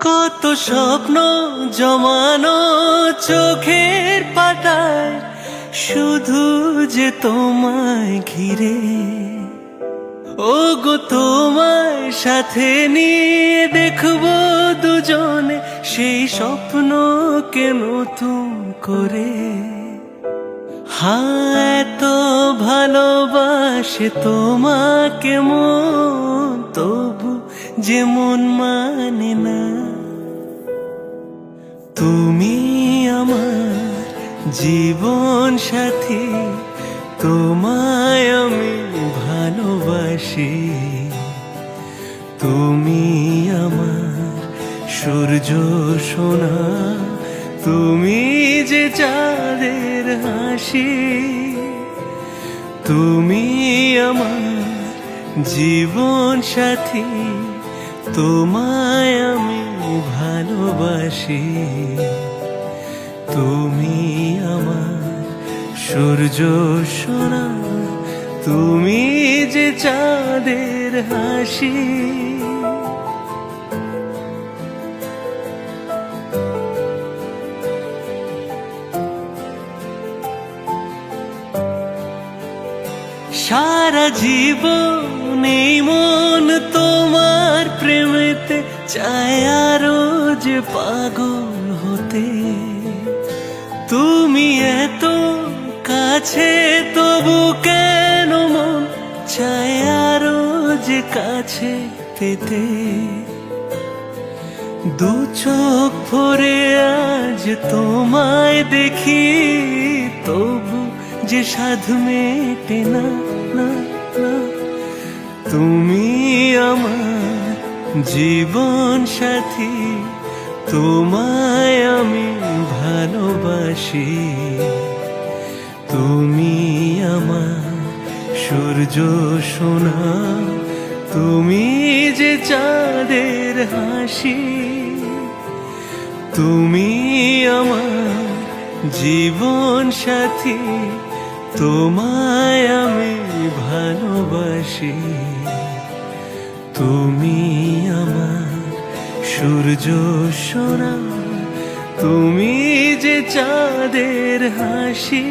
কত স্বপ্ন জমানো চোখের পাতায়, শুধু যে তোমায় ঘিরে। ও গো তোমায় সাথে নিয়ে দেখবো দুজনে সেই স্বপ্নকে নতুন করে। হায় তো ভালোবাসে তোমাকে মন, তবু যে মন মানে না। তুমি আমার জীবন সাথী, তোমায় আমি ভালোবাসি। তুমি আমার সূর্য সোনা, তুমি যে চাঁদের হাসি। তুমি আমার জীবন সাথী, তোমায় আমি ভালোবাসি। তুমি আমার সূর্য সোনা, তুমি যে চাঁদের হাসি। সারা জীবন এই মন তোমার প্রেমেতে চায় আরো যে পাগল হতে। তুমি এত কাছে তবু কেন মন চায় আরো যে কাছে পেতে। দু চোখ ভরে আজ তোমায় দেখি, তবু যে সাধ মেটে না, না, না। তুমি আমার জীবন সাথী, তোমায় আমি ভালোবাসি। তুমি আমার সূর্য সোনা, তুমি যে চাঁদের হাসি। তুমি আমার জীবন সাথী, তোমায় আমি ভালোবাসি। তুমি আমার সূর্য সোনা, তুমি যে চাঁদের হাসি।